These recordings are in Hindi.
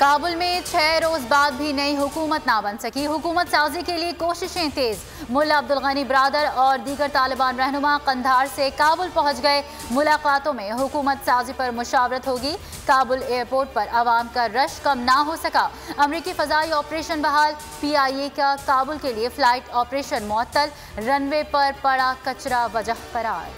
काबुल में 6 रोज बाद भी नई हुकूमत ना बन सकी। हुकूमत साजी के लिए कोशिशें तेज। मुल्ला अब्दुल गनी बरादर और दीगर तालिबान रहनुमा कंधार से काबुल पहुंच गए। मुलाकातों में हुकूमत साजी पर मुशावरत होगी। काबुल एयरपोर्ट पर आवाम का रश कम ना हो सका। अमरीकी फजाई ऑपरेशन बहाल। PIA का काबुल के लिए फ्लाइट ऑपरेशन मुअत्तल। रनवे पर पड़ा कचरा वजह करार।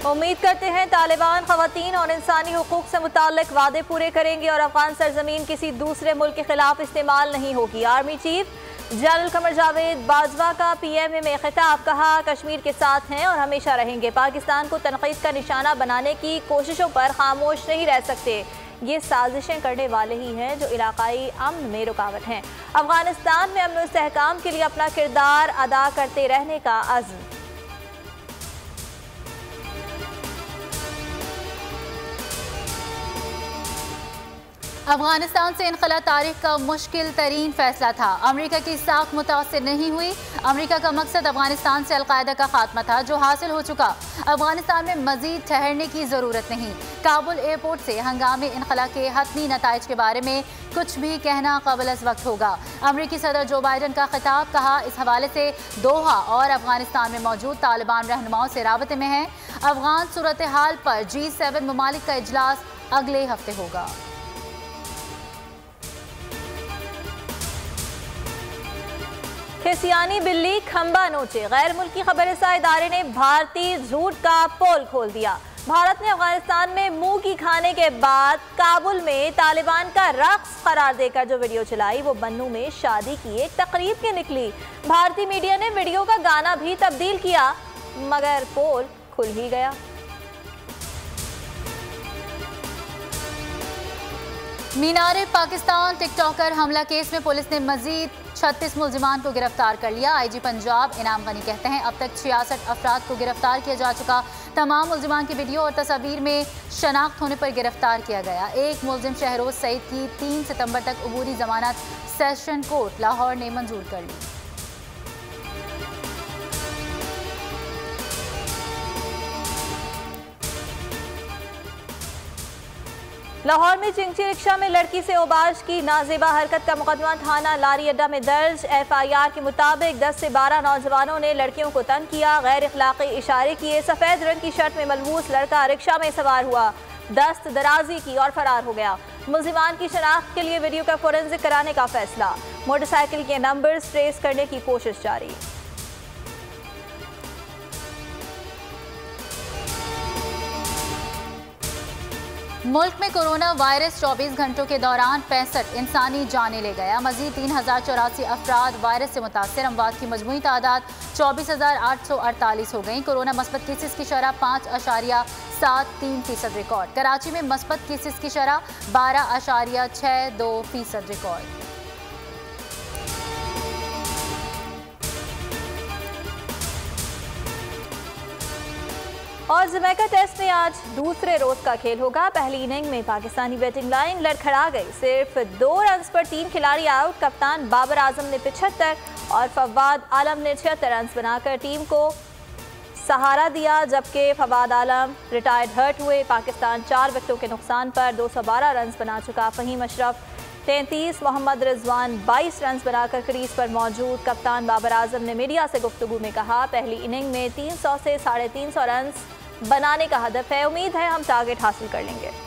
उम्मीद करते हैं तालिबान ख़वातीन और इंसानी हुकूक से मुताल्लिक वादे पूरे करेंगे और अफगान सरजमीन किसी दूसरे मुल्क के खिलाफ इस्तेमाल नहीं होगी। Army chief general Qamar Javed Bajwa का PMA में खिताब। कहा, कश्मीर के साथ हैं और हमेशा रहेंगे। पाकिस्तान को तनकीद का निशाना बनाने की कोशिशों पर खामोश नहीं रह सकते। ये साजिशें करने वाले ही हैं जो इलाकाई अमन में रुकावट हैं। अफगानिस्तान में अमन और इस्तेहकाम के लिए अपना किरदार अदा करते रहने का अज़्म। अफगानिस्तान से इनखला तारीख का मुश्किल तरीन फैसला था। अमेरिका की साख मुतासिर नहीं हुई। अमेरिका का मकसद अफगानिस्तान से अलकायदा का खात्मा था, जो हासिल हो चुका। अफगानिस्तान में मजीद ठहरने की ज़रूरत नहीं। काबुल एयरपोर्ट से हंगामी इनखला के हतमी नताइज के बारे में कुछ भी कहना क़बल अज़ वक्त होगा। अमरीकी सदर जो बाइडन का खिताब। कहा, इस हवाले से दोहा और अफगानिस्तान में मौजूद तालिबान रहनुमाओं से राबते में है। अफगान सूरत हाल पर G7 ममालिक का इजलास अगले हफ्ते होगा। खिसियानी बिल्ली खंबा नोचे। गैर मुल्की खबरसां इदारे ने भारतीय झूठ का पोल खोल दिया। भारत ने अफगानिस्तान में मुंह की खाने के बाद काबुल में तालिबान का रक्स करार देकर जो वीडियो चलाई वो बन्नू में शादी की एक तकरीब की निकली। भारतीय मीडिया ने वीडियो का गाना भी तब्दील किया, मगर पोल खुल ही गया। मीनारे पाकिस्तान टिकटॉकर हमला केस में पुलिस ने मजीद 36 मुल्जिमान को गिरफ्तार कर लिया। IG पंजाब इनाम गनी कहते हैं अब तक 66 अफराद को गिरफ्तार किया जा चुका। तमाम मुल्जिमान की वीडियो और तस्वीर में शनाख्त होने पर गिरफ्तार किया गया। एक मुल्जिम शहरोज सईद की 3 सितंबर तक अबूरी जमानत सेशन कोर्ट लाहौर ने मंजूर कर ली। लाहौर में चिंची रिक्शा में लड़की से ओबाश की नाजेबा हरकत का मुकदमा थाना लारी अड्डा में दर्ज। FIR के मुताबिक 10 से 12 नौजवानों ने लड़कियों को तंग किया, गैर इखलाकी इशारे किए। सफेद रंग की शर्ट में मलबूस लड़का रिक्शा में सवार हुआ, दस्त दराजी की और फरार हो गया। मुल्जिमान की शनाख्त के लिए वीडियो का फोरेंसिक कराने का फैसला। मोटरसाइकिल के नंबर्स ट्रेस करने की कोशिश जारी। मुल्क में कोरोना वायरस 24 घंटों के दौरान 65 इंसानी जानें ले गया। मजीद 3084 अफराद वायरस से मुतासर। अमवात की मजमूई तादाद 24,848 हो गई। कोरोना मस्बत केसेस की शरह 5.73% रिकॉर्ड। कराची में मस्बत केसेस की शरह 12.62% रिकॉर्ड। और जमैका टेस्ट में आज दूसरे रोज का खेल होगा। पहली इनिंग में पाकिस्तानी बैटिंग लाइन लड़खड़ा गई। सिर्फ 2 रन्स पर 3 खिलाड़ी आउट। कप्तान बाबर आजम ने 75 और फवाद आलम ने 76 रन्स बनाकर टीम को सहारा दिया, जबकि फवाद आलम रिटायर्ड हर्ट हुए। पाकिस्तान 4 विकेटों के नुकसान पर 212 रन्स बना चुका। फहीम अशरफ 33, मोहम्मद रिजवान 22 रन्स बनाकर क्रीज पर मौजूद। कप्तान बाबर आजम ने मीडिया से गुफ्तगू में कहा, पहली इनिंग में 300 से 350 रन्स बनाने का हदफ है। उम्मीद है हम टारगेट हासिल कर लेंगे।